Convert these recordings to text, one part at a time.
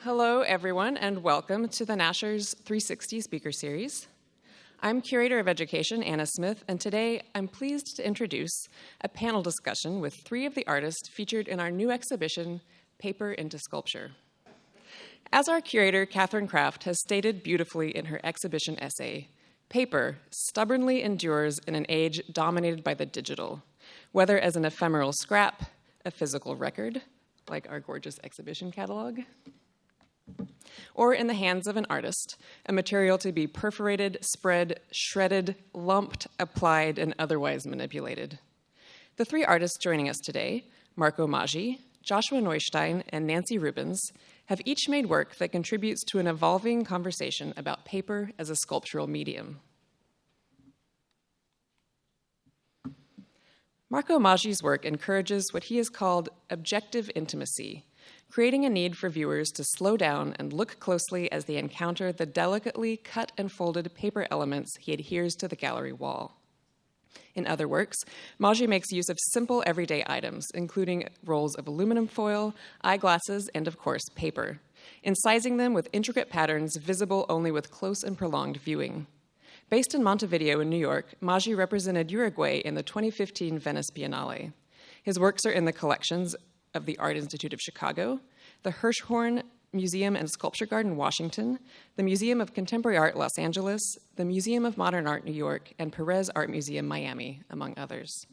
Hello, everyone, and welcome to the Nasher's 360 Speaker Series. I'm Curator of Education, Anna Smith, and today I'm pleased to introduce a panel discussion with three of the artists featured in our new exhibition, Paper into Sculpture. As our curator, Catherine Kraft, has stated beautifully in her exhibition essay, paper stubbornly endures in an age dominated by the digital, whether as an ephemeral scrap, a physical record, like our gorgeous exhibition catalog, or in the hands of an artist, a material to be perforated, spread, shredded, lumped, applied, and otherwise manipulated. The three artists joining us today, Marco Maggi, Joshua Neustein, and Nancy Rubins, have each made work that contributes to an evolving conversation about paper as a sculptural medium. Marco Maggi's work encourages what he has called objective intimacy, creating a need for viewers to slow down and look closely as they encounter the delicately cut and folded paper elements he adheres to the gallery wall. In other works, Maggi makes use of simple everyday items, including rolls of aluminum foil, eyeglasses, and of course, paper, incising them with intricate patterns visible only with close and prolonged viewing. Based in Montevideo in New York, Maggi represented Uruguay in the 2015 Venice Biennale. His works are in the collections of the Art Institute of Chicago, the Hirshhorn Museum and Sculpture Garden, Washington, the Museum of Contemporary Art, Los Angeles, the Museum of Modern Art, New York, and Perez Art Museum, Miami, among others.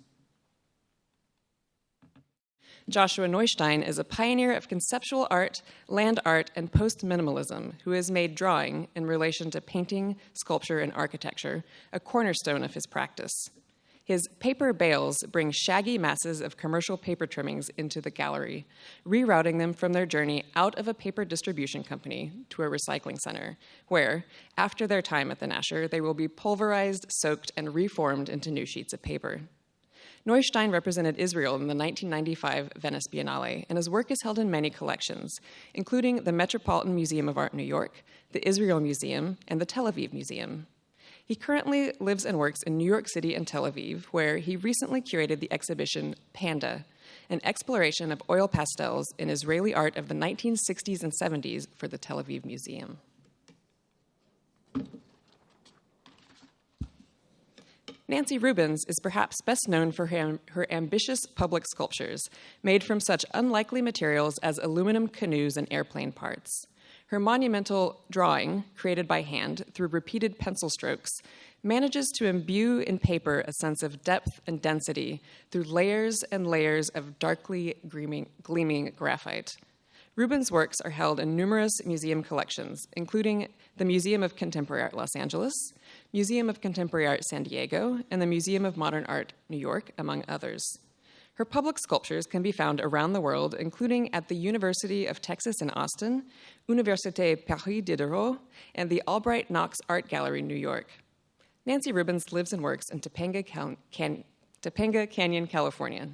Joshua Neustein is a pioneer of conceptual art, land art, and post-minimalism who has made drawing, in relation to painting, sculpture, and architecture, a cornerstone of his practice. His paper bales bring shaggy masses of commercial paper trimmings into the gallery, rerouting them from their journey out of a paper distribution company to a recycling center, where, after their time at the Nasher, they will be pulverized, soaked, and reformed into new sheets of paper. Neustein represented Israel in the 1995 Venice Biennale, and his work is held in many collections, including the Metropolitan Museum of Art, New York, the Israel Museum, and the Tel Aviv Museum. He currently lives and works in New York City and Tel Aviv, where he recently curated the exhibition Panda, an exploration of oil pastels in Israeli art of the 1960s and 70s for the Tel Aviv Museum. Nancy Rubins is perhaps best known for her ambitious public sculptures, made from such unlikely materials as aluminum canoes and airplane parts. Her monumental drawing, created by hand through repeated pencil strokes, manages to imbue in paper a sense of depth and density through layers and layers of darkly gleaming graphite. Rubins' works are held in numerous museum collections, including the Museum of Contemporary Art, Los Angeles, Museum of Contemporary Art, San Diego, and the Museum of Modern Art, New York, among others. Her public sculptures can be found around the world, including at the University of Texas in Austin, Université Paris Diderot, and the Albright Knox Art Gallery, New York. Nancy Rubins lives and works in Topanga Canyon, California.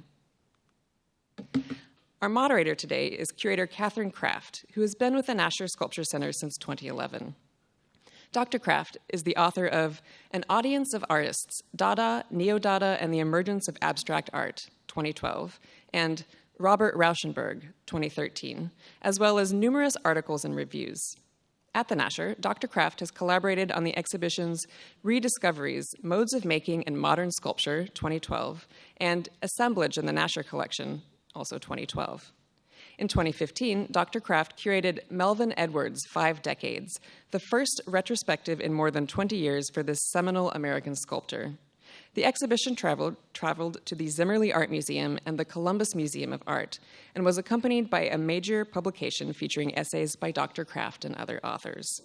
Our moderator today is curator Catherine Kraft, who has been with the Nasher Sculpture Center since 2011. Dr. Kraft is the author of An Audience of Artists, Dada, Neo-Dada, and the Emergence of Abstract Art, 2012, and Robert Rauschenberg, 2013, as well as numerous articles and reviews. At the Nasher, Dr. Kraft has collaborated on the exhibitions Rediscoveries, Modes of Making in Modern Sculpture, 2012, and Assemblage in the Nasher Collection, also 2012. In 2015, Dr. Kraft curated Melvin Edwards' 5 Decades, the first retrospective in more than 20 years for this seminal American sculptor. The exhibition traveled to the Zimmerli Art Museum and the Columbus Museum of Art, and was accompanied by a major publication featuring essays by Dr. Kraft and other authors.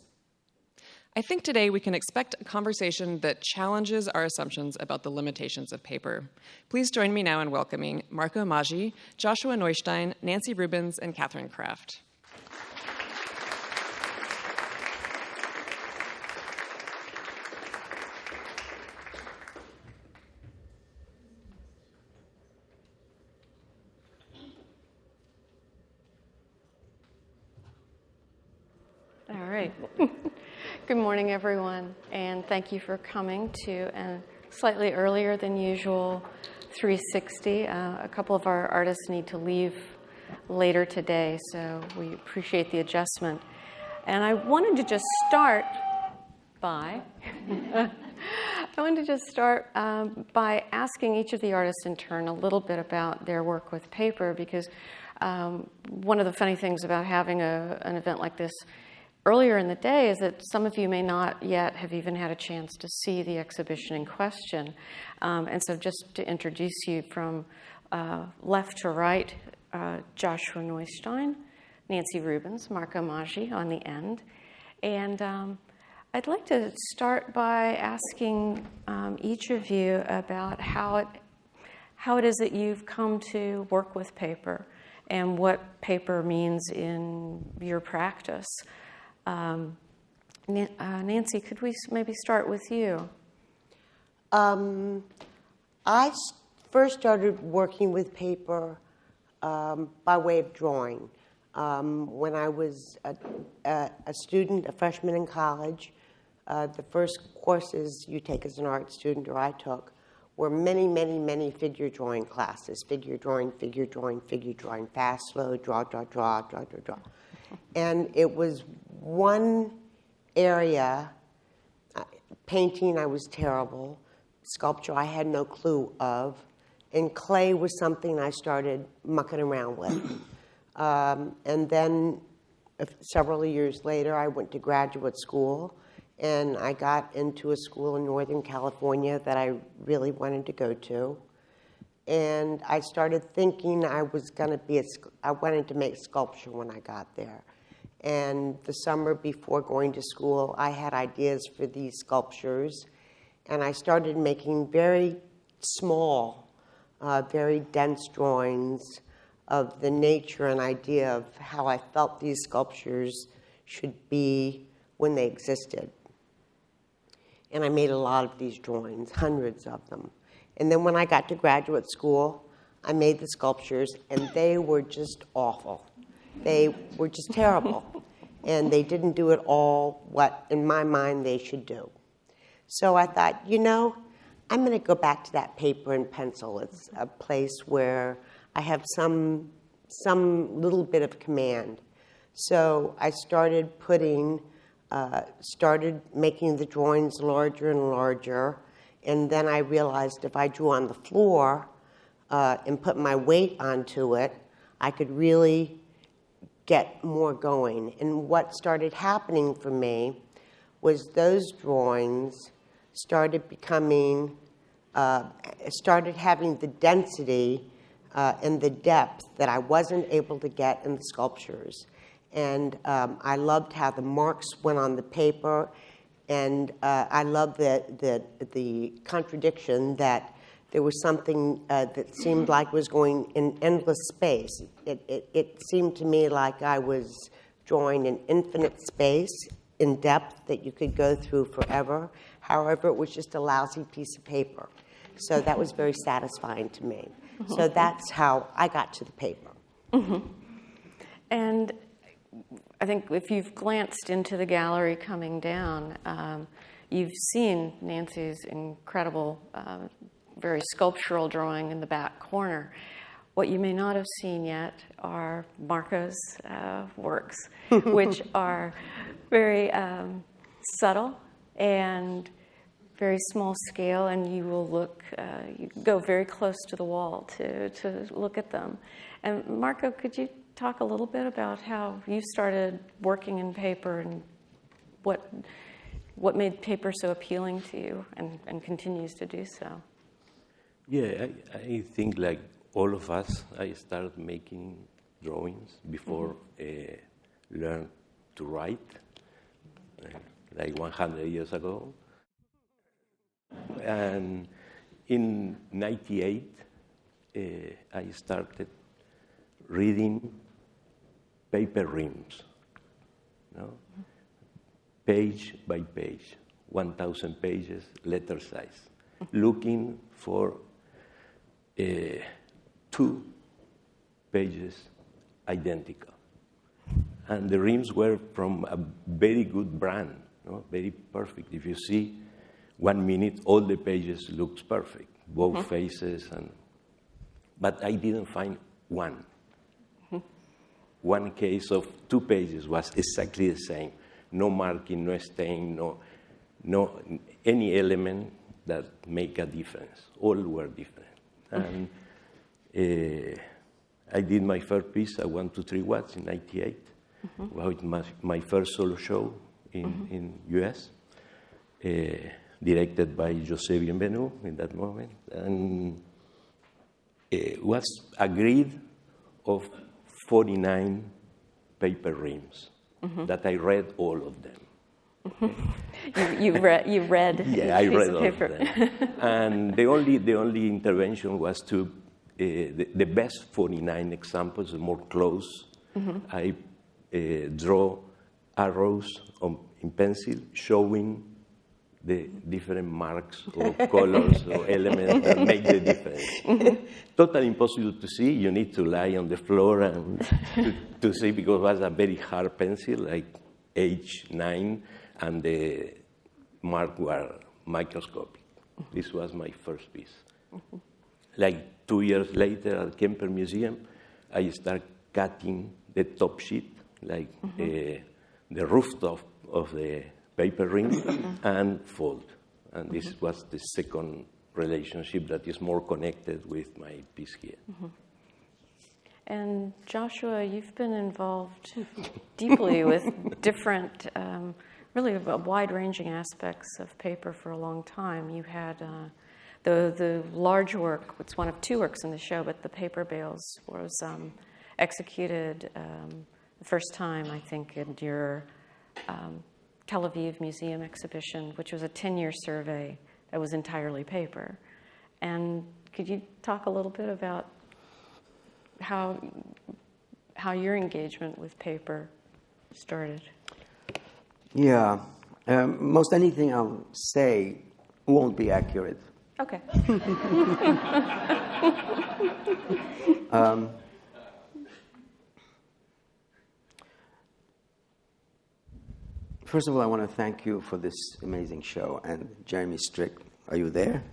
I think today we can expect a conversation that challenges our assumptions about the limitations of paper. Please join me now in welcoming Marco Maggi, Joshua Neustein, Nancy Rubins, and Catherine Kraft. All right. Good morning, everyone, and thank you for coming to a slightly earlier than usual 360. A couple of our artists need to leave later today, so we appreciate the adjustment. And I wanted to just start by by asking each of the artists in turn a little bit about their work with paper, because one of the funny things about having an event like this earlier in the day is that some of you may not yet have even had a chance to see the exhibition in question. And so just to introduce you from left to right, Joshua Neustein, Nancy Rubins, Marco Maggi on the end. And I'd like to start by asking each of you about how it is that you've come to work with paper and what paper means in your practice. Nancy, could we maybe start with you? I first started working with paper by way of drawing. When I was a student, a freshman in college, the first courses you take as an art student, or I took, were many, many, many figure drawing classes. Figure drawing, fast, slow, draw. And it was one area, painting I was terrible, sculpture I had no clue of, and clay was something I started mucking around with. And then several years later, I went to graduate school, and I got into a school in Northern California that I really wanted to go to. And I started thinking I wanted to make sculpture when I got there. And the summer before going to school, I had ideas for these sculptures, and I started making very small, very dense drawings of the nature and idea of how I felt these sculptures should be when they existed. And I made a lot of these drawings, hundreds of them. And then when I got to graduate school, I made the sculptures, and they were just awful. They were just terrible. And they didn't do at all what, in my mind, they should do. So I thought, I'm going to go back to that paper and pencil. It's a place where I have some little bit of command. So I started making the drawings larger and larger, and then I realized if I drew on the floor and put my weight onto it, I could really get more going. And what started happening for me was those drawings started having the density and the depth that I wasn't able to get in the sculptures. And I loved how the marks went on the paper, and I loved the contradiction that there was something that seemed like was going in endless space. It seemed to me like I was drawing an infinite space in depth that you could go through forever. However, it was just a lousy piece of paper. So that was very satisfying to me. So that's how I got to the paper. Mm-hmm. And I think if you've glanced into the gallery coming down, you've seen Nancy's incredible, very sculptural drawing in the back corner. What you may not have seen yet are Marco's works, which are very subtle and very small scale, and you will you go very close to the wall to look at them. And Marco, could you talk a little bit about how you started working in paper and what made paper so appealing to you and continues to do so? Yeah, I think like all of us, I started making drawings before learned to write, like 100 years ago. And in '98, I started reading paper rims, page by page, 1,000 pages, letter size, looking for 2 pages identical. And the rims were from a very good brand, very perfect. If you see 1 minute, all the pages looks perfect, both faces. But I didn't find one. one case of 2 pages was exactly the same. No marking, no stain, no any element that make a difference. All were different. And I did my first piece at 1, 2, 3 watts in '98. About my first solo show in US, directed by José Bienvenu in that moment. And it was agreed of 49 paper rims that I read all of them. You read Yeah, I each piece read of all paper. of them. And the only intervention was to the best 49 examples, the more close. I draw arrows in pencil showing the different marks or colors or elements that make the difference. Totally impossible to see. You need to lie on the floor and to see, because it was a very hard pencil, like H9, and the marks were microscopic. This was my first piece. Like 2 years later at Kemper Museum, I start cutting the top sheet, like the rooftop of the paper ring, and fold. And this was the second relationship that is more connected with my piece here. And Joshua, you've been involved deeply with different, really wide-ranging aspects of paper for a long time. You had the large work, it's one of 2 works in the show, but the paper bales was executed the first time, I think, in your Tel Aviv Museum exhibition, which was a 10-year survey that was entirely paper. And could you talk a little bit about how your engagement with paper started? Yeah, most anything I'll say won't be accurate. Okay. First of all, I want to thank you for this amazing show. And Jeremy Strick, are you there?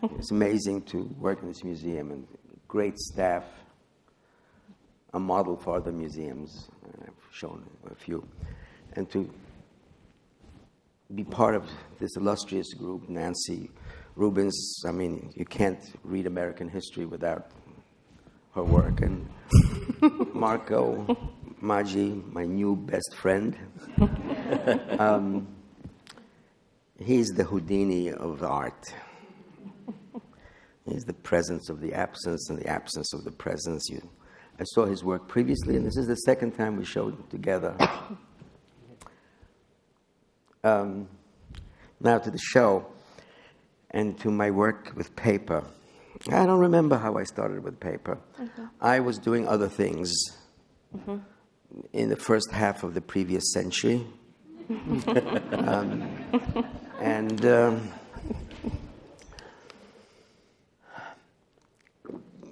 It's amazing to work in this museum, and great staff, a model for other museums. I've shown a few. And to be part of this illustrious group, Nancy Rubins, I mean, you can't read American history without her work. And Marco Maggi, my new best friend. He's the Houdini of art. He's the presence of the absence and the absence of the presence. I saw his work previously, and this is the second time we showed together. Now to the show and to my work with paper. I don't remember how I started with paper. I was doing other things in the first half of the previous century.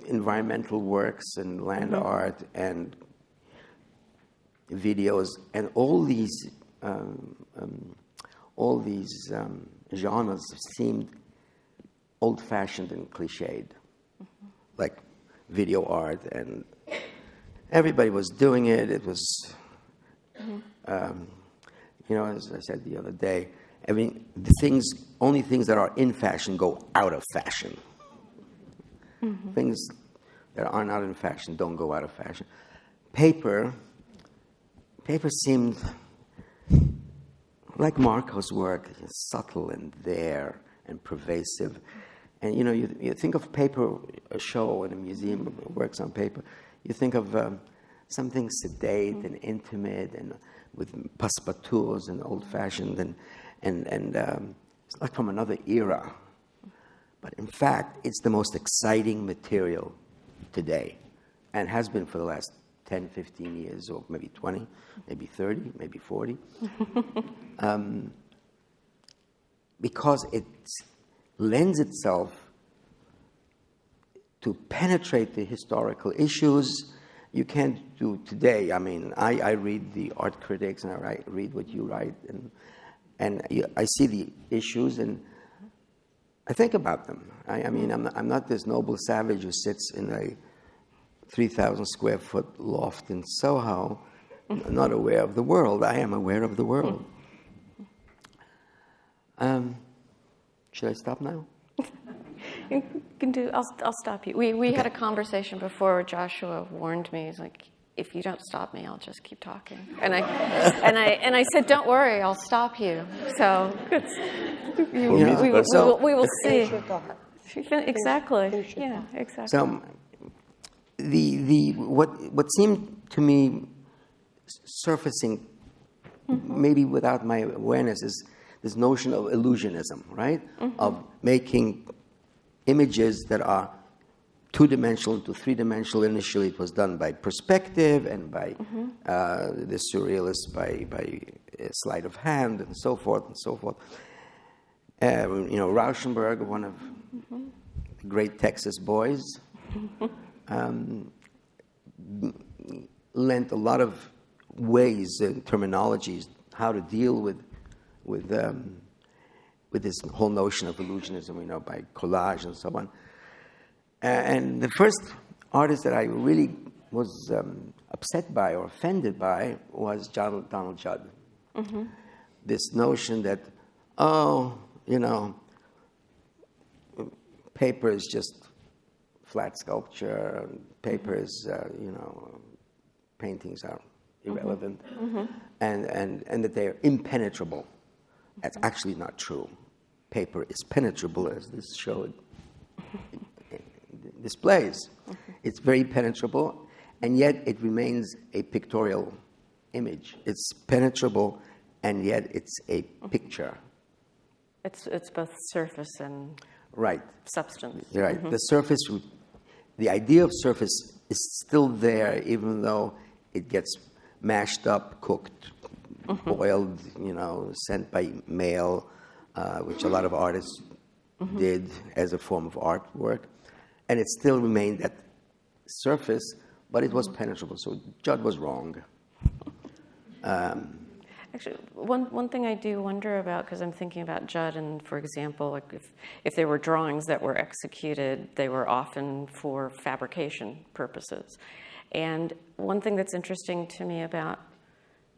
Environmental works and land art and videos and all these genres seemed old-fashioned and cliched, like video art, and everybody was doing it. It was, as I said the other day, I mean, only things that are in fashion go out of fashion. Things that are not in fashion don't go out of fashion. Paper seemed like Marco's work, subtle and there and pervasive. And you think of paper, a show in a museum works on paper, you think of something sedate and intimate and with passepartouts and old-fashioned and it's like from another era. But in fact, it's the most exciting material today and has been for the last 10, 15 years, or maybe 20, maybe 30, maybe 40. Because it lends itself to penetrate the historical issues you can't do today. I mean, I read the art critics and I read what you write, and I see the issues and I think about them. I mean, I'm not this noble savage who sits in 3,000 square foot loft in Soho, not aware of the world. I am aware of the world. Should I stop now? You can do. I'll stop you. We had a conversation before where Joshua warned me. He's like, "If you don't stop me, I'll just keep talking." And I said, "Don't worry, I'll stop you." So we will see. Exactly. Yeah. Exactly. So what seemed to me surfacing, maybe without my awareness, is this notion of illusionism, right? Of making images that are two-dimensional to three-dimensional. Initially, it was done by perspective, and by the surrealists by sleight of hand, and so forth and so forth. Rauschenberg, one of the great Texas boys, lent a lot of ways and terminologies how to deal with this whole notion of illusionism, by collage and so on. And the first artist that I really was upset by or offended by was Donald Judd. This notion that, paper is just flat sculpture, paper is, paintings are irrelevant, and that they're impenetrable. That's actually not true. Paper is penetrable, as this show displays. It's very penetrable, and yet it remains a pictorial image. It's penetrable, and yet it's a picture. It's both surface and substance. Right. The surface, the idea of surface is still there, even though it gets mashed up, cooked, boiled, sent by mail, which a lot of artists did as a form of artwork. And it still remained that surface, but it was penetrable. So Judd was wrong. Actually, one thing I do wonder about, because I'm thinking about Judd, and for example, like if there were drawings that were executed, they were often for fabrication purposes. And one thing that's interesting to me about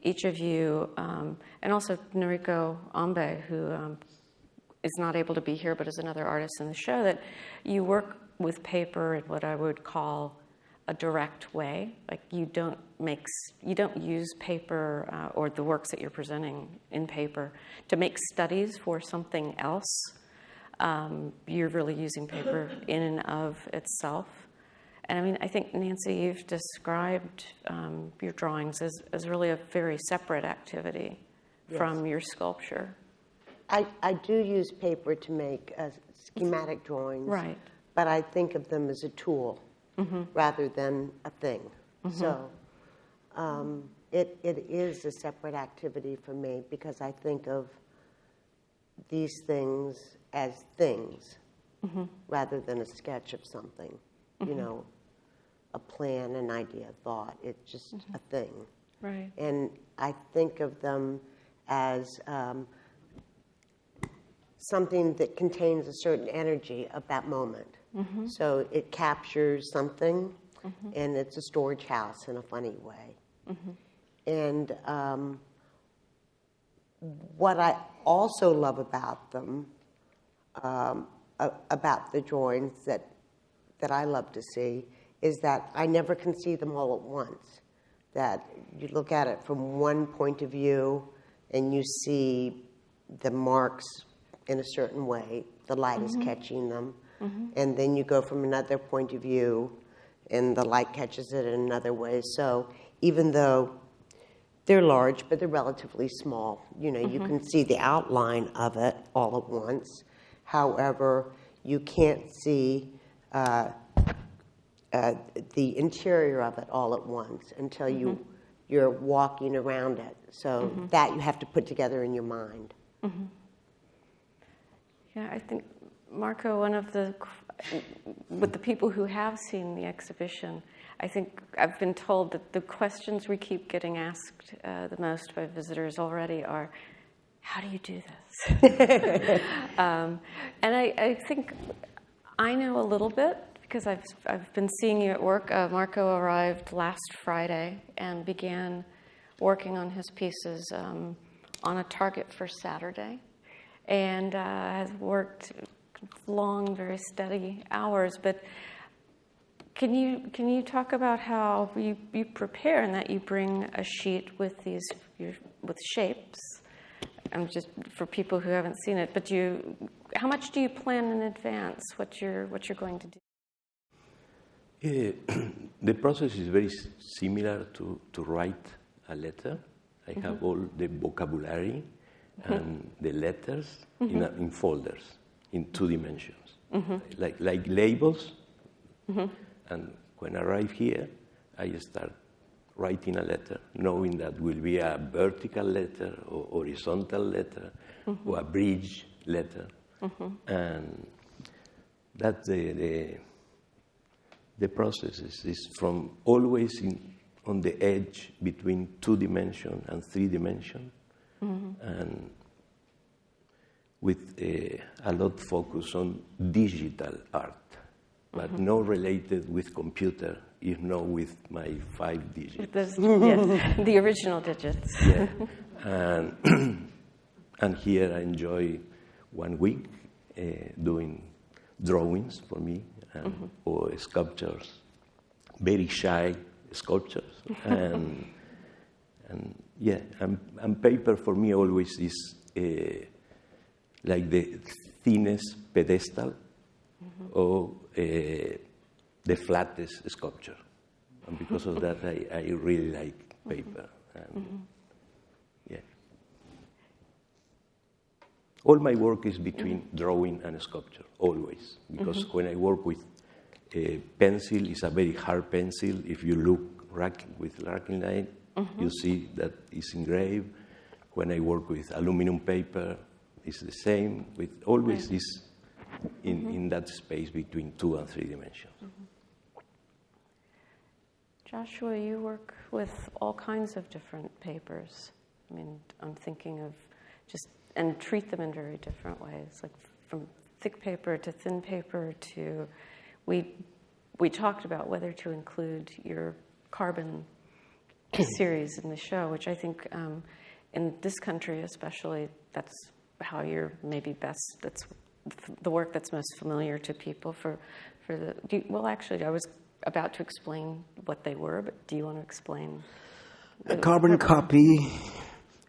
each of you, and also Noriko Ambe, who is not able to be here but is another artist in the show, that you work with paper in what I would call a direct way. Like you don't use paper or the works that you're presenting in paper to make studies for something else. You're really using paper in and of itself. And I mean, I think, Nancy, you've described your drawings as really a very separate activity from your sculpture. I do use paper to make schematic drawings. Right. But I think of them as a tool rather than a thing. So it is a separate activity for me because I think of these things as things rather than a sketch of something, a plan, an idea, a thought. It's just a thing. Right. And I think of them as something that contains a certain energy of that moment. So it captures something, and it's a storage house in a funny way. And what I also love about them, about the drawings that I love to see, is that I never can see them all at once. That you look at it from one point of view, and you see the marks in a certain way. The light is catching them. And then you go from another point of view, and the light catches it in another way. So even though they're large, but they're relatively small, you can see the outline of it all at once. However, you can't see the interior of it all at once until you're walking around it. So that you have to put together in your mind. Yeah, I think, Marco, with the people who have seen the exhibition, I think I've been told that the questions we keep getting asked the most by visitors already are, how do you do this? And I think I know a little bit because I've been seeing you at work. Marco arrived last Friday and began working on his pieces on a target for Saturday, and has worked long, very steady hours. But can you talk about how you prepare, and that you bring a sheet with with shapes? Just for people who haven't seen it, but how much do you plan in advance what you're going to do? The process is very similar to write a letter. I have all the vocabulary and the letters in folders in 2 dimensions, like labels. And when I arrive here, I start writing a letter, knowing that will be a vertical letter or horizontal letter or a bridge letter. And that's the process is from always on the edge between 2 dimension and 3 dimension, and with a lot focus on digital art, but not related with computer, if not with my 5 digits. Yes, the original digits. Yeah. And here I enjoy 1 week doing drawings for me or sculptures, very shy sculptures. And yeah, and paper for me always is like the thinnest pedestal or the flattest sculpture. And because of that, I really like paper. And yeah. All my work is between drawing and sculpture, always. Because when I work with a pencil, it's a very hard pencil. If you look with racking line, you see that it's engraved. When I work with aluminum paper, it's the same. With always this in that space between 2 and 3 dimensions. Joshua, you work with all kinds of different papers. I mean, I'm thinking of and treat them in very different ways, like from thick paper to thin paper to, we talked about whether to include your carbon series in the show, which I think in this country especially, that's how you're maybe best, that's the work that's most familiar to people well, actually, I was about to explain what they were, but do you want to explain? A carbon copy,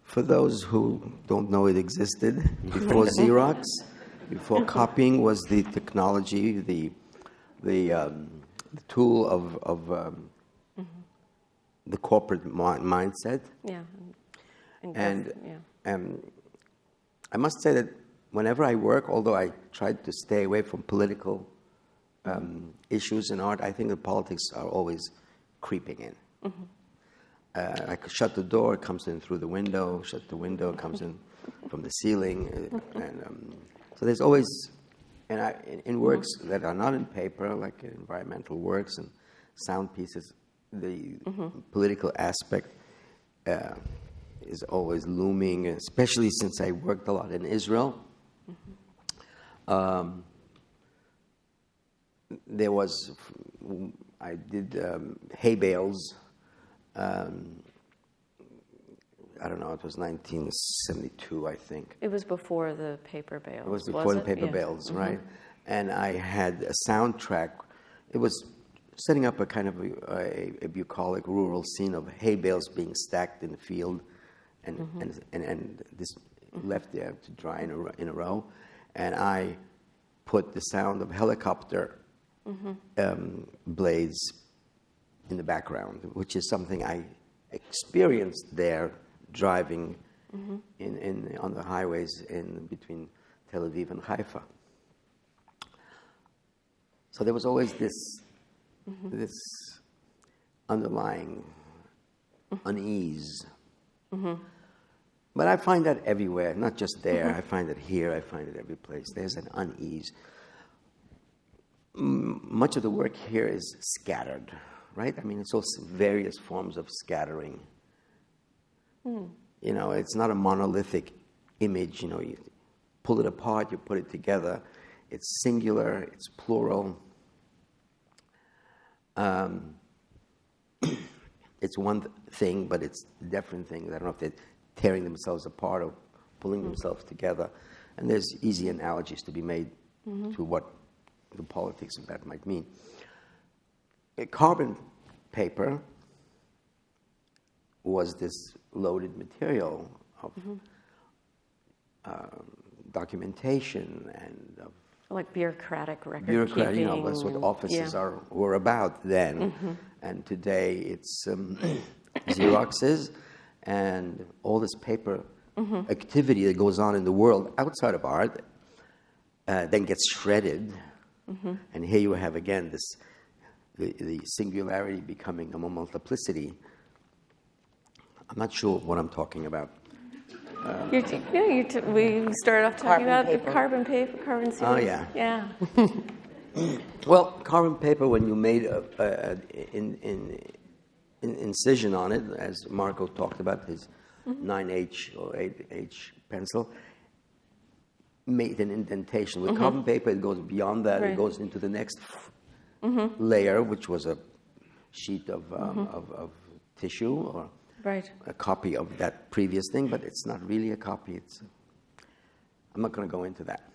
for those who don't know it existed, before Xerox, before copying was the technology, the tool of the corporate mindset. Yeah. And I must say that whenever I work, although I tried to stay away from political issues in art, I think the politics are always creeping in. I could shut the door, it comes in through the window, shut the window, it comes in from the ceiling. So there's always, in works that are not in paper, like environmental works and sound pieces, the political aspect is always looming, especially since I worked a lot in Israel. I did hay bales. I don't know, it was 1972, I think. It was before the paper bales. It was before the paper bales, right? And I had a soundtrack. It was setting up a kind of a bucolic rural scene of hay bales being stacked in the field and this left there to dry in a row. And I put the sound of helicopter blades in the background, which is something I experienced there driving on the highways between Tel Aviv and Haifa. So there was always this underlying unease. But I find that everywhere, not just there. I find it here, I find it every place. There's an unease. Much of the work here is scattered, right? I mean, it's also various forms of scattering. You know, it's not a monolithic image. You know, you pull it apart, you put it together. It's singular, it's plural. It's one thing, but it's a different thing. I don't know if they're tearing themselves apart or pulling themselves together. And there's easy analogies to be made to what the politics of that might mean. Carbon paper was this loaded material of documentation and of Like bureaucratic record bureaucratic, keeping. that's what offices were about then. And today it's Xeroxes and all this paper activity that goes on in the world outside of art then gets shredded. And here you have again the singularity becoming a multiplicity. I'm not sure what I'm talking about. We started off talking Carbon about paper. the carbon paper, carbon series. Oh, yeah. Yeah. Well, carbon paper, when you made an incision on it, as Marco talked about, his 9H or 8H pencil, made an indentation. With carbon paper, it goes beyond that. Right. It goes into the next layer, which was a sheet of tissue or Right. a copy of that previous thing, but it's not really a copy. I'm not going to go into that.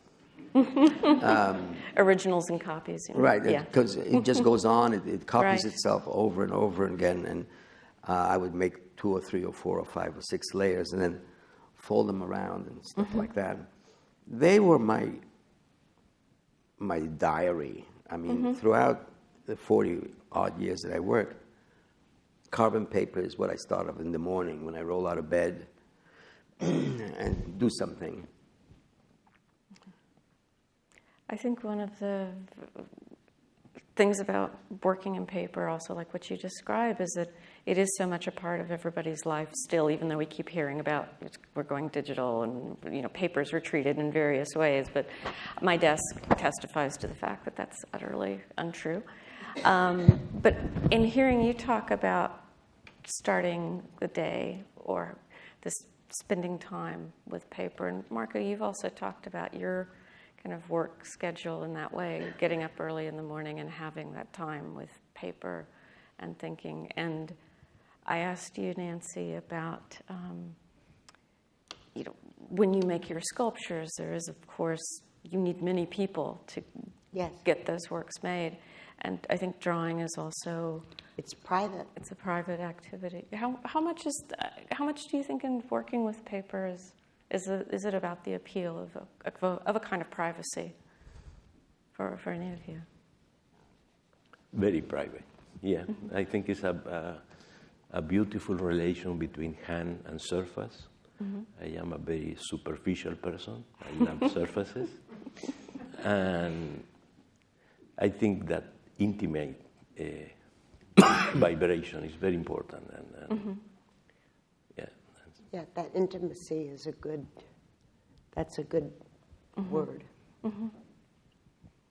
Originals and copies. You know? Right, Yeah. because it just goes on. It copies Right. itself over and over again, and I would make 2 or 3 or 4 or 5 or 6 layers, and then fold them around and stuff like that. They were my diary. I mean, throughout the 40-odd years that I worked, carbon paper is what I start off in the morning when I roll out of bed and do something. I think one of the things about working in paper, also like what you describe, is that it is so much a part of everybody's life still, even though we keep hearing about we're going digital and paper's retreated in various ways. But my desk testifies to the fact that that's utterly untrue. But in hearing you talk about starting the day or this spending time with paper, and Marco, you've also talked about your kind of work schedule in that way, getting up early in the morning and having that time with paper and thinking. And I asked you, Nancy, about when you make your sculptures, there is, of course, you need many people to get those works made. And I think drawing is also... It's private. It's a private activity. How much do you think in working with paper is it about the appeal of a kind of privacy for any of you? Very private. Yeah, I think it's a beautiful relation between hand and surface. I am a very superficial person. I love surfaces, and I think that intimate vibration is very important. And Yeah, that intimacy is that's a good word.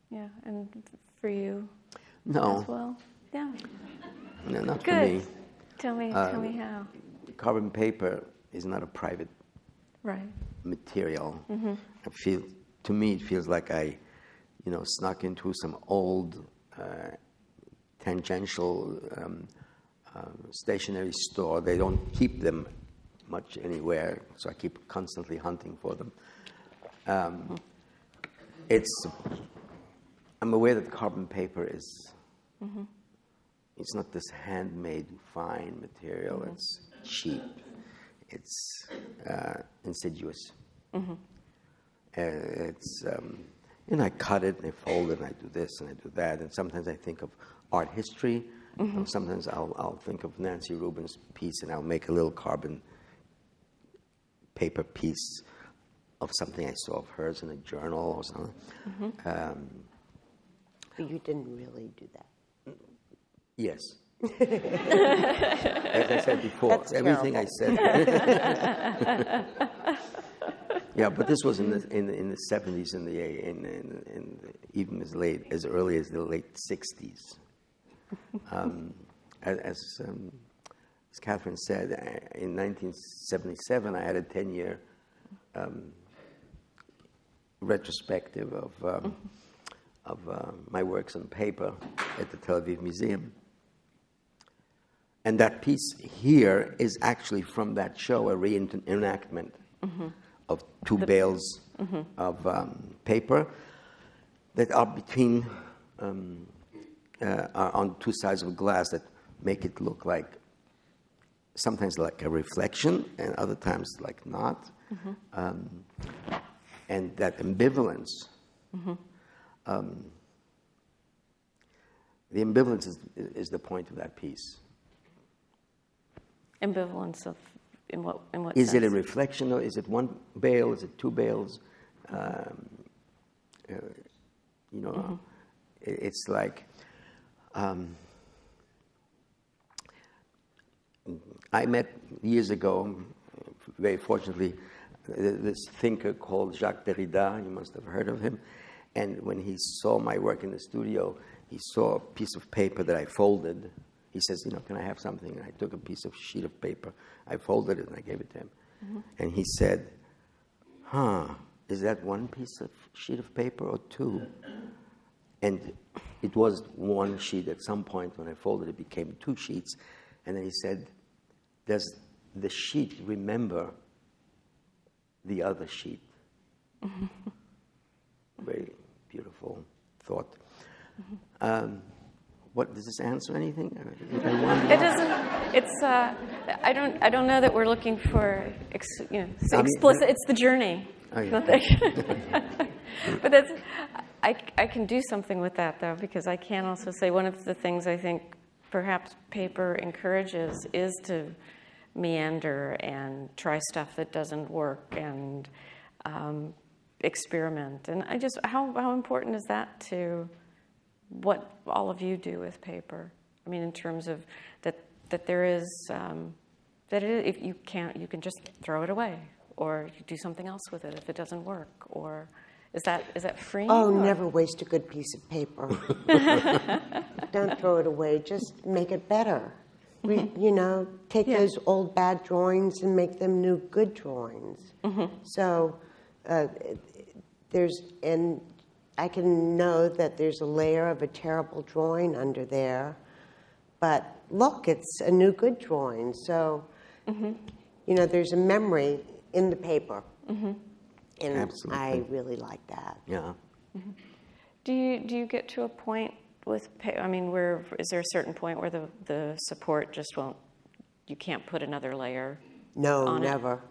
Yeah, and for you No. as well? Yeah. No, not Good. for me. Tell me how. Carbon paper is not a private Right. material. To me, it feels like I, snuck into some old tangential stationery store. They don't keep them much anywhere, so I keep constantly hunting for them. I'm aware that carbon paper is, it's not this handmade fine material. It's cheap. It's insidious. I cut it and I fold it and I do this and I do that. And sometimes I think of art history. Sometimes I'll think of Nancy Rubins' piece and I'll make a little carbon paper piece of something I saw of hers in a journal or something. But you didn't really do that. Yes. As I said before, That's everything I said. Yeah, but this was in the 70s and even as early as the late 60s. As Catherine said, in 1977, I had a 10-year retrospective of my works on paper at the Tel Aviv Museum. And that piece here is actually from that show, a reenactment of two bales of paper that are between, are on two sides of glass that make it look like, sometimes like a reflection and other times like not. And that ambivalence, the ambivalence is the point of that piece. Ambivalence of, in what Is sense? it a reflection, or is it one bale? Is it two bales? It's like I met years ago, very fortunately, this thinker called Jacques Derrida. You must have heard of him. And when he saw my work in the studio, he saw a piece of paper that I folded. He says, can I have something? And I took a sheet of paper. I folded it and I gave it to him. And he said, is that one sheet of paper or two? And it was one sheet. At some point when I folded it, became two sheets. And then he said, does the sheet remember the other sheet? Very beautiful thought. What does this answer anything? It doesn't. It's. I don't know that we're looking for. Explicit. It's the journey. Oh, yeah. But that's. I can do something with that though, because I can also say one of the things I think perhaps paper encourages is to meander and try stuff that doesn't work and experiment. And how important is that to what all of you do with paper? I mean, in terms of that there is if you can't, you can just throw it away, or you do something else with it if it doesn't work, or is that freeing? Oh, never waste a good piece of paper. Don't throw it away. Just make it better. Take those old bad drawings and make them new good drawings. So I can know that there's a layer of a terrible drawing under there, but look, it's a new good drawing. So, there's a memory in the paper. And Absolutely. I really like that. Yeah. Do you get to a point with, where is there a certain point where the support just won't, you can't put another layer No, on never.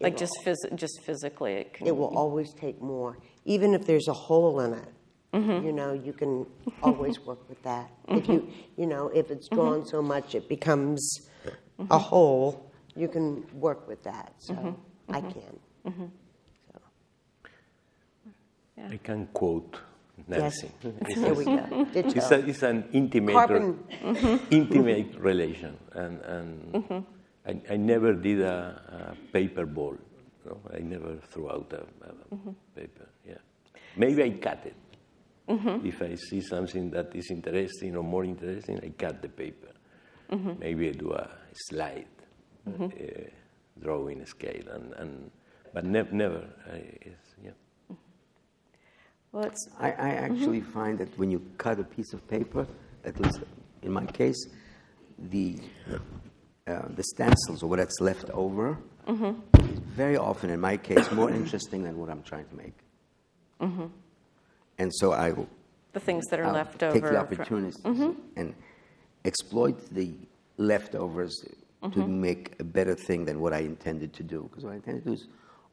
Like just physically, It will always take more, even if there's a hole in it. You can always work with that. If if it's drawn so much it becomes a hole, you can work with that. So I can. So. I can quote Nancy. Yes. Here we go. It's an intimate relation, and I never did a paper ball. No? I never threw out a paper. Yeah, maybe I cut it. If I see something that is interesting or more interesting, I cut the paper. Maybe I do a slide, drawing scale, but never. Well, I actually find that when you cut a piece of paper, at least in my case, the stencils or what's left over is very often, in my case, more interesting than what I'm trying to make. And so I will the things that are left over. Take the opportunities and exploit the leftovers to make a better thing than what I intended to do. Because what I intended to do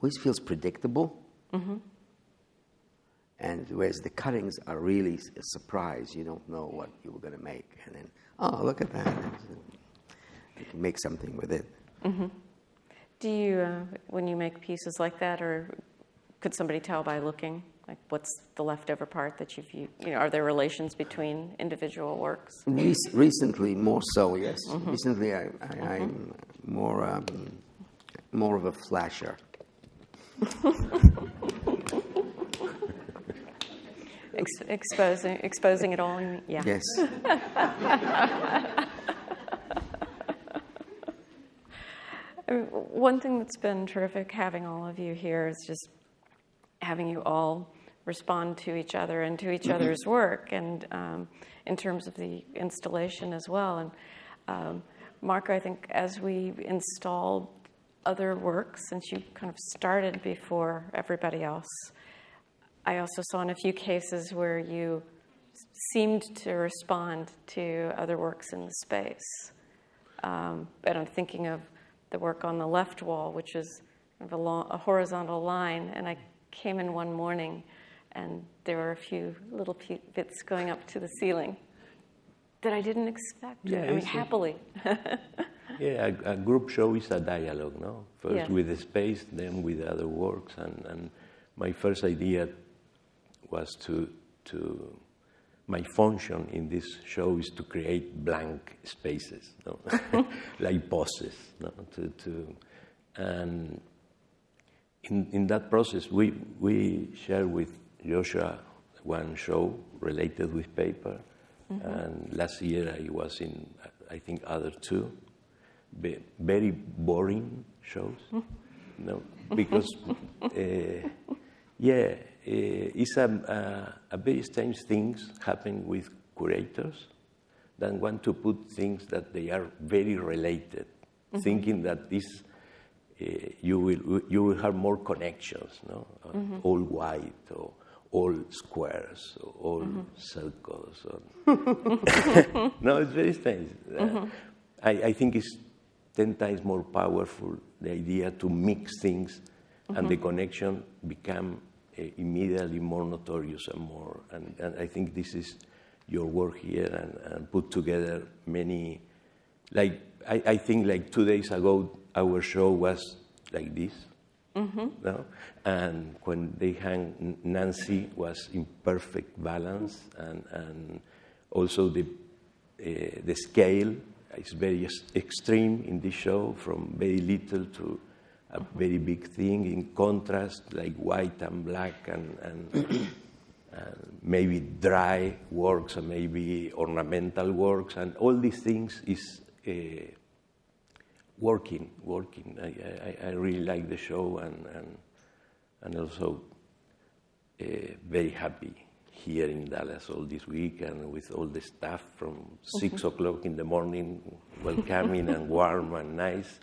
always feels predictable. And whereas the cuttings are really a surprise, you don't know what you were going to make. And then, oh, look at that. You can make something with it. Do you, when you make pieces like that, or could somebody tell by looking, like what's the leftover part that are there relations between individual works? Recently, more so, yes. Recently, I'm more of a flasher. Exposing it all, yeah. Yes. One thing that's been terrific having all of you here is just having you all respond to each other and to each other's work, and in terms of the installation as well. And Marco, I think as we installed other works, since you kind of started before everybody else, I also saw in a few cases where you seemed to respond to other works in the space. And I'm thinking of the work on the left wall, which is kind of a horizontal line, and I came in one morning and there were a few little bits going up to the ceiling that I didn't expect. Yeah, I mean, happily. Yeah, a group show is a dialogue, no? First Yeah. with the space, then with other works. And my first idea was my function in this show is to create blank spaces, no? Like pauses, no? And in that process, we share with Joshua one show related with paper. And last year I was in, I think, other two. Very boring shows, no, because it's a very strange things happen with curators that want to put things that they are very related, thinking that this you will have more connections, no, all white or all squares or all circles. Or no, it's very strange. I think it's 10 times more powerful, the idea to mix things, and the connection become immediately more notorious and more. And I think this is your work here, and put together many, like, I think like 2 days ago, our show was like this. No? And when they hang, Nancy was in perfect balance, and also the scale is very extreme in this show, from very little to a very big thing, in contrast, like white and black, and maybe dry works, and maybe ornamental works, and all these things is working. I really like the show, and also very happy here in Dallas all this week, and with all the staff from 6 o'clock in the morning, welcoming and warm and nice,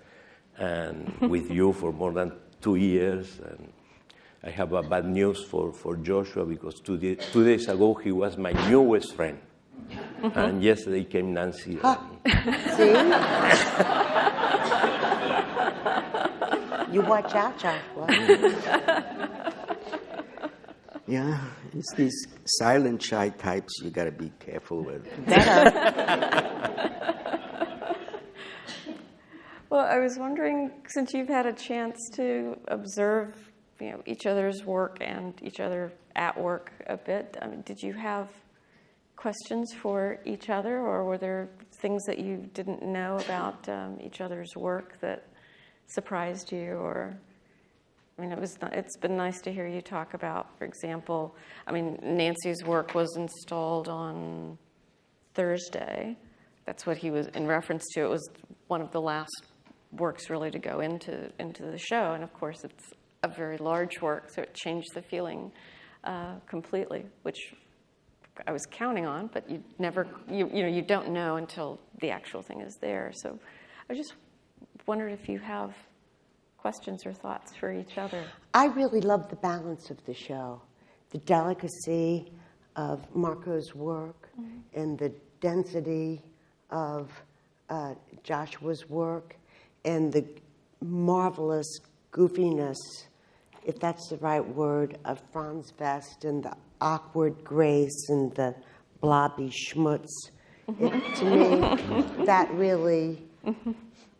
and with you for more than 2 years. And I have a bad news for Joshua, because 2 days ago he was my newest friend, and yesterday came Nancy. See? You watch out, Joshua. Yeah, it's these silent shy types you got to be careful with. Well, I was wondering, since you've had a chance to observe, each other's work and each other at work a bit, I mean, did you have questions for each other, or were there things that you didn't know about each other's work that surprised you? Or, I mean, it's been nice to hear you talk about, for example, I mean, Nancy's work was installed on Thursday. That's what he was in reference to. It was one of the last works really to go into the show, and of course it's a very large work, so it changed the feeling completely, which I was counting on, but you never, you don't know until the actual thing is there. So I just wondered if you have questions or thoughts for each other. I really love the balance of the show, the delicacy of Marco's work, and the density of Joshua's work, and the marvelous goofiness, if that's the right word, of Franz West, and the awkward grace and the blobby schmutz. To me, that really,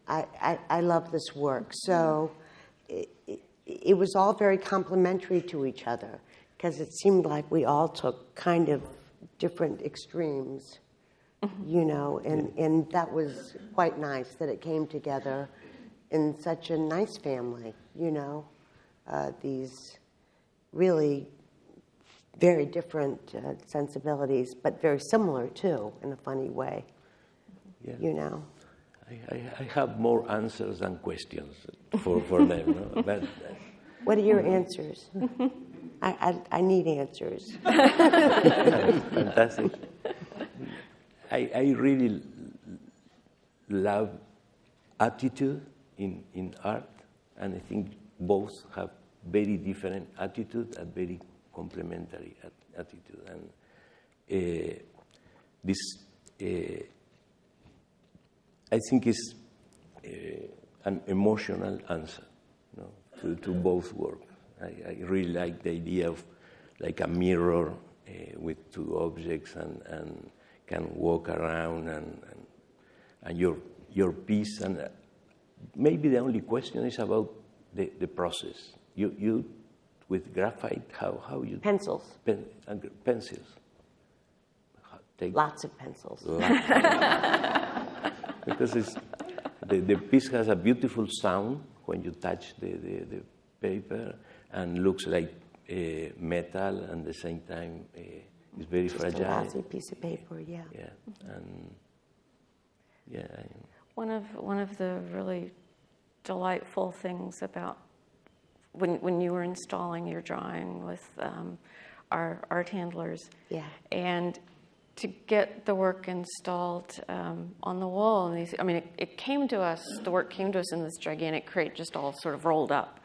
I love this work. So it was all very complementary to each other, because it seemed like we all took kind of different extremes, and that was quite nice that it came together in such a nice family, these really very different sensibilities, but very similar too, in a funny way, I have more answers than questions for them. No? But, what are your answers? I need answers. Fantastic. I really love attitude in art, and I think both have very different attitude and very complementary attitude. And this, I think, is an emotional answer, you know, to both works. I really like the idea of like a mirror with two objects and can walk around and your piece. And maybe the only question is about the process. You with graphite, how you Pencils. Pencils. Lots of pencils. Because the piece has a beautiful sound when you touch the paper, and looks like metal, and at the same time it's very fragile. A lousy piece of paper, yeah. Yeah, and yeah. One of the really delightful things about when you were installing your drawing with our art handlers, Yeah. and to get the work installed on the wall, and these, I mean, it came to us. The work came to us in this gigantic crate, just all sort of rolled up,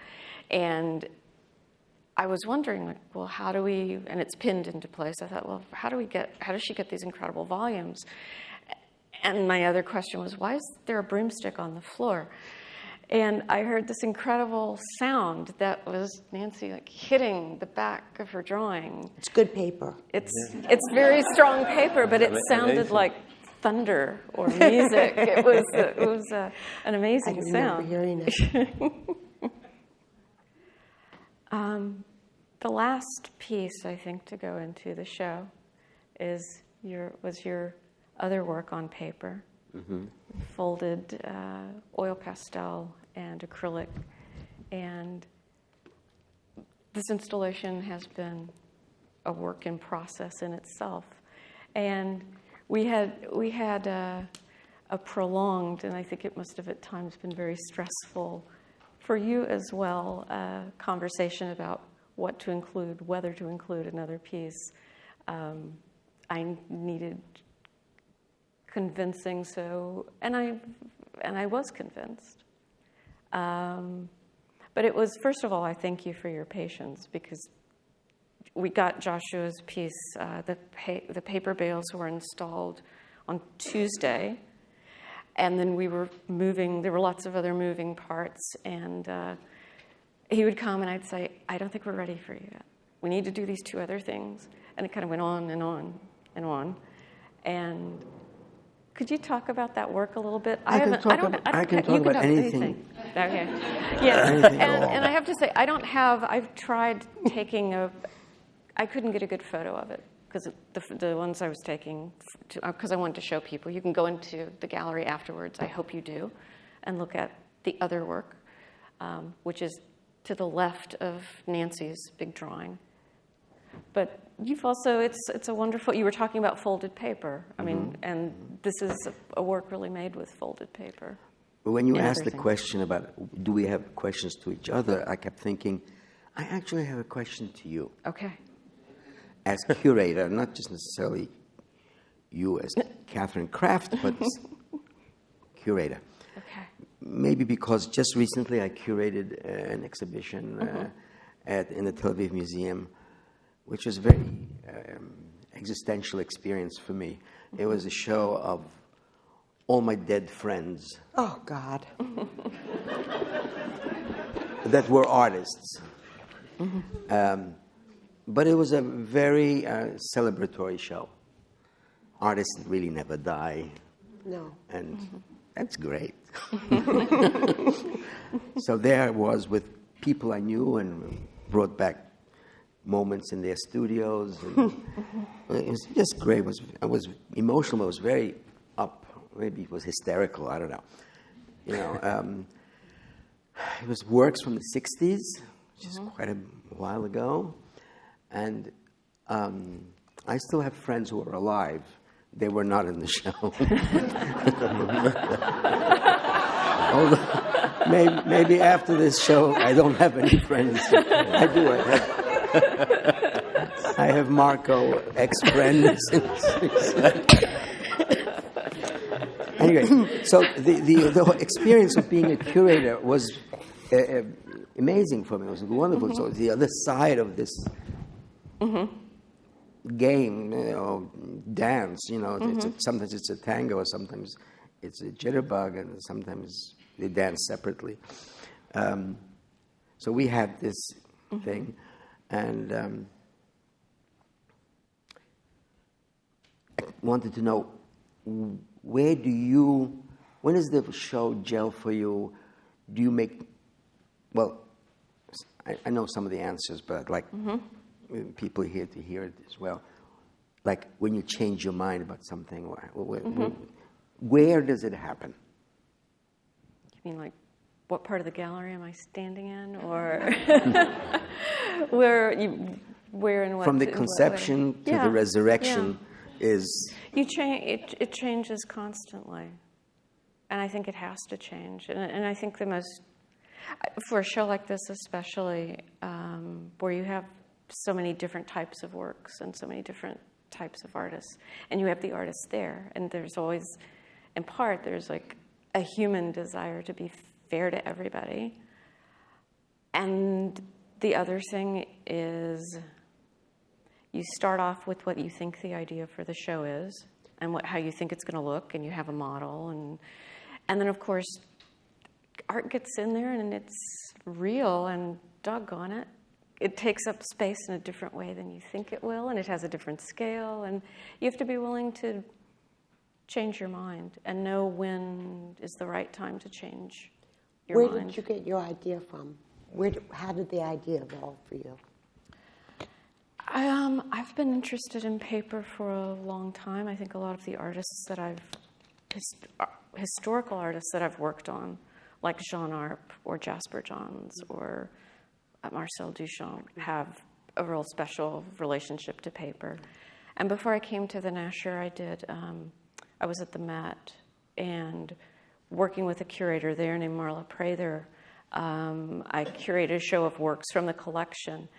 and I was wondering, like, well, how do we? And it's pinned into place. I thought, well, how does she get these incredible volumes? And my other question was, why is there a broomstick on the floor? And I heard this incredible sound that was Nancy like hitting the back of her drawing. It's good paper. It's very strong paper, but it sounded like thunder or music. It was an amazing sound. I remember hearing it. The last piece, I think, to go into the show was your other work on paper, folded oil pastel and acrylic, and this installation has been a work in process in itself, and we had a prolonged, and I think it must have at times been very stressful for you as well, conversation about what to include, whether to include another piece. I needed convincing, and I was convinced. But it was, first of all, I thank you for your patience, because we got Joshua's piece, the paper bales were installed on Tuesday, and then we were moving, there were lots of other moving parts, and he would come and I'd say, I don't think we're ready for you yet. We need to do these two other things. And it kind of went on and on and on. And could you talk about that work a little bit? I can talk about anything. Okay. Yes. And I have to say, I've tried taking I couldn't get a good photo of it, because the ones I was taking, because I wanted to show people. You can go into the gallery afterwards, I hope you do, and look at the other work, which is to the left of Nancy's big drawing. But you've also, it's a wonderful, you were talking about folded paper. I mean, and this is a work really made with folded paper. But when you asked the question about, do we have questions to each other, I kept thinking, I actually have a question to you. Okay. As curator, not just necessarily you as Catherine Kraft, but as curator. Okay. Maybe because just recently I curated an exhibition in the Tel Aviv Museum, which was a very existential experience for me. It was a show of all my dead friends. Oh, God. That were artists. But it was a very celebratory show. Artists really never die. No. And that's great. So there I was with people I knew and brought back moments in their studios. And it was just great. I was emotional. I was very up. Maybe it was hysterical. I don't know. You know, it was works from the 60s, which is quite a while ago. And I still have friends who are alive. They were not in the show. Although, maybe after this show, I don't have any friends. I do. I have Marco ex-friends. Anyway, so the whole experience of being a curator was amazing for me. It was wonderful. So the other side of this game, dance, sometimes it's a tango, sometimes it's a jitterbug, and sometimes they dance separately. So we had this thing, and I wanted to know, when does the show gel for you? Do you make, well, I know some of the answers, but I'd like people here to hear it as well. Like when you change your mind about something, where does it happen? You mean like what part of the gallery am I standing in, or where and what? From the conception to the resurrection is... It changes constantly. And I think it has to change. And I think for a show like this especially, where you have so many different types of works and so many different types of artists, and you have the artists there, and there's always, in part, there's like a human desire to be fair to everybody. And the other thing is you start off with what you think the idea for the show is and how you think it's going to look, and you have a model, and then of course art gets in there and it's real, and doggone it, it takes up space in a different way than you think it will, and it has a different scale, and you have to be willing to change your mind and know when is the right time to change your mind. Where did you get your idea from? How did the idea evolve for you? I've been interested in paper for a long time. I think a lot of the artists that historical artists that I've worked on, like Jean Arp or Jasper Johns or Marcel Duchamp, have a real special relationship to paper. And before I came to the Nasher, I was at the Met and working with a curator there named Marla Prather. I curated a show of works from the collection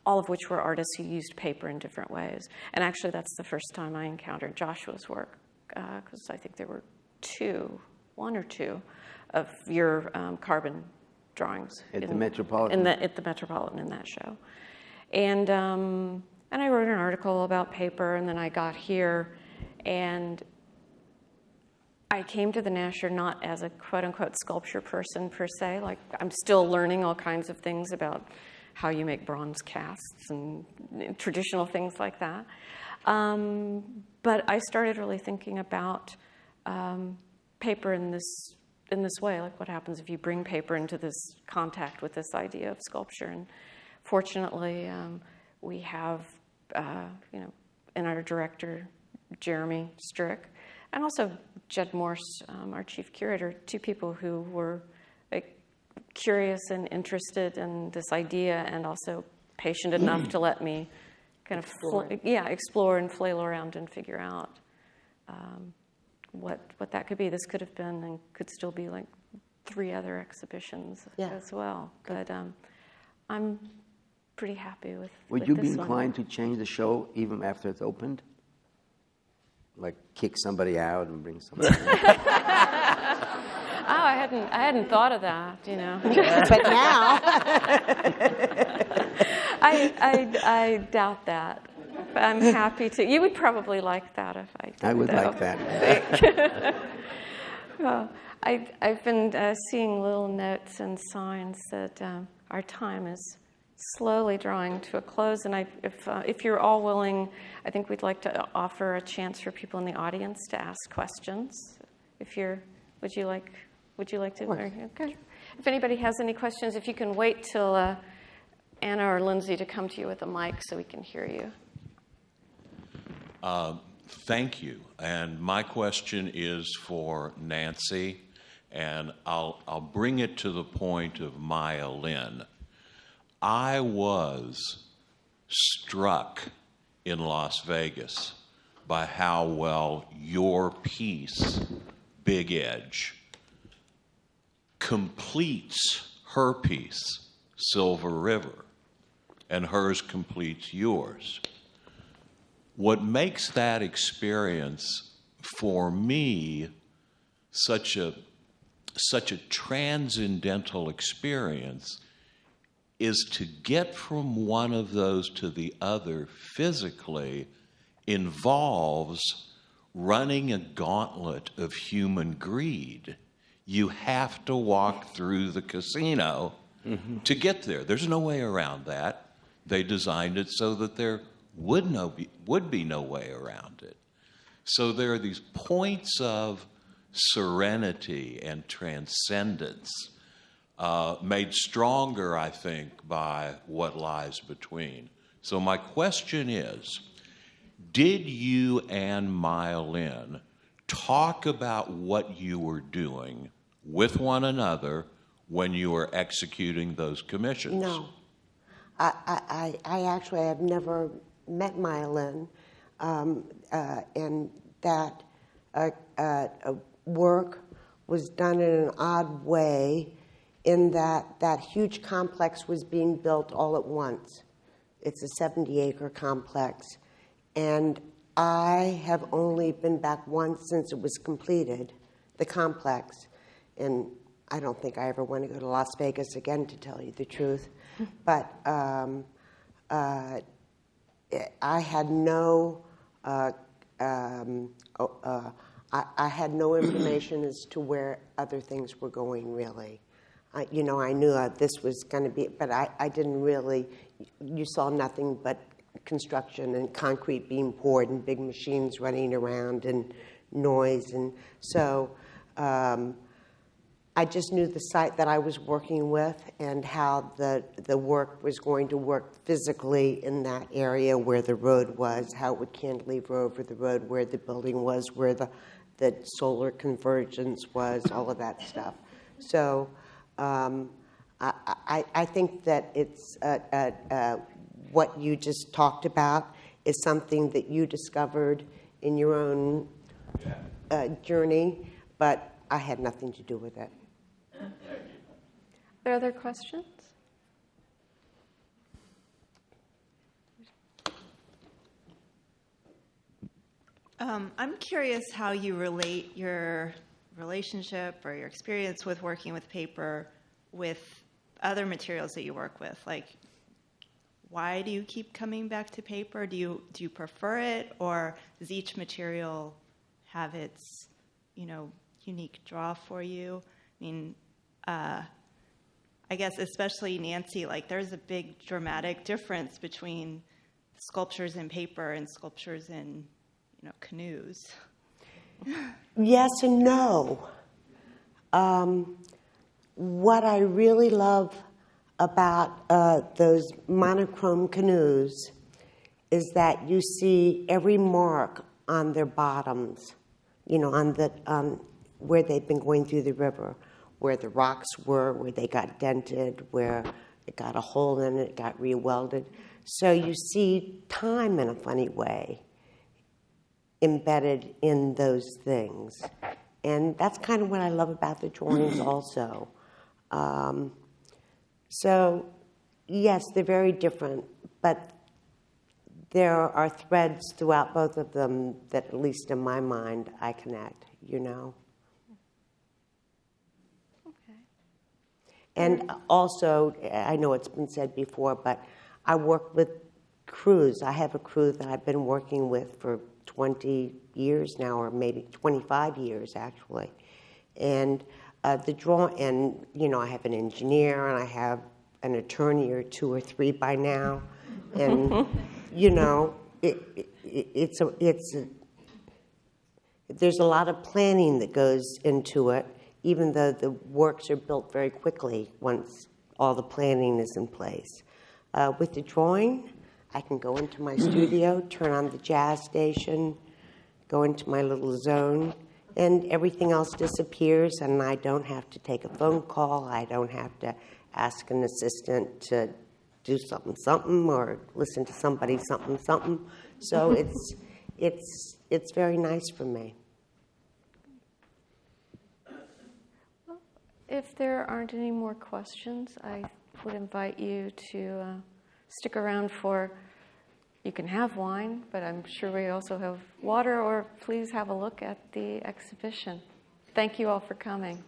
all of which were artists who used paper in different ways. And actually, that's the first time I encountered Joshua's work, because I think there were one or two of your carbon drawings at the Metropolitan. At the Metropolitan in that show, and I wrote an article about paper, and then I got here, and I came to the Nasher not as a quote-unquote sculpture person per se. Like, I'm still learning all kinds of things about how you make bronze casts and traditional things like that. But I started really thinking about paper in this way, like what happens if you bring paper into this contact with this idea of sculpture. And fortunately, we have, in our director, Jeremy Strick, and also Jed Morse, our chief curator, two people who were curious and interested in this idea, and also patient enough to let me kind of explore and flail around and figure out what that could be. This could have been and could still be like 3 other exhibitions as well. But I'm pretty happy with. Would you be inclined to change the show even after it's opened? Like kick somebody out and bring somebody in? Oh, I hadn't thought of that, But now, I doubt that. But I'm happy to. You would probably like that if I did. I would like that. Well, I've been seeing little notes and signs that our time is slowly drawing to a close. And if you're all willing, I think we'd like to offer a chance for people in the audience to ask questions. Would you like to? Okay. If anybody has any questions, if you can wait till Anna or Lindsay to come to you with a mic so we can hear you. Thank you. And my question is for Nancy, and I'll bring it to the point of Maya Lin. I was struck in Las Vegas by how well your piece, Big Edge, completes her piece, Silver River. and hers completes yours. What makes that experience for me such a transcendental experience is to get from one of those to the other physically involves running a gauntlet of human greed. You have to walk through the casino to get there. There's no way around that. They designed it so that there would be no way around it. So there are these points of serenity and transcendence made stronger, I think, by what lies between. So my question is, did you and Maya Lin talk about what you were doing with one another when you were executing those commissions? No. I actually have never met Maya Lin, and that work was done in an odd way in that huge complex was being built all at once. It's a 70-acre complex. And I have only been back once since it was completed, the complex. And I don't think I ever want to go to Las Vegas again, to tell you the truth. But I had no I had no information as to where other things were going, really. I knew this was going to be, but I didn't really. You saw nothing but construction and concrete being poured and big machines running around and noise. And so I just knew the site that I was working with and how the work was going to work physically in that area where the road was, how it would cantilever over the road, where the building was, where the solar convergence was, all of that stuff. So I think that it's what you just talked about is something that you discovered in your own journey, but I had nothing to do with it. Are there other questions? I'm curious how you relate your relationship or your experience with working with paper with other materials that you work with. Like, why do you keep coming back to paper? Do you prefer it, or does each material have its, unique draw for you? I mean, I guess especially Nancy, like there's a big dramatic difference between sculptures in paper and sculptures in, canoes. Yes and no. What I really love about those monochrome canoes is that you see every mark on their bottoms, on where they've been going through the river, where the rocks were, where they got dented, where it got a hole in it, got re-welded. So you see time in a funny way embedded in those things. And that's kind of what I love about the drawings also. So, yes, they're very different, but there are threads throughout both of them that, at least in my mind, I connect, Okay. And also, I know it's been said before, but I work with crews. I have a crew that I've been working with for 20 years now, or maybe 25 years, actually. And I have an engineer, and I have an attorney or two or three by now. And, there's a lot of planning that goes into it, even though the works are built very quickly once all the planning is in place. With the drawing, I can go into my studio, turn on the jazz station, go into my little zone, and everything else disappears, and I don't have to take a phone call. I don't have to ask an assistant to do something, or listen to somebody something. So it's very nice for me. If there aren't any more questions, I would invite you to stick around for, you can have wine, but I'm sure we also have water, or please have a look at the exhibition. Thank you all for coming.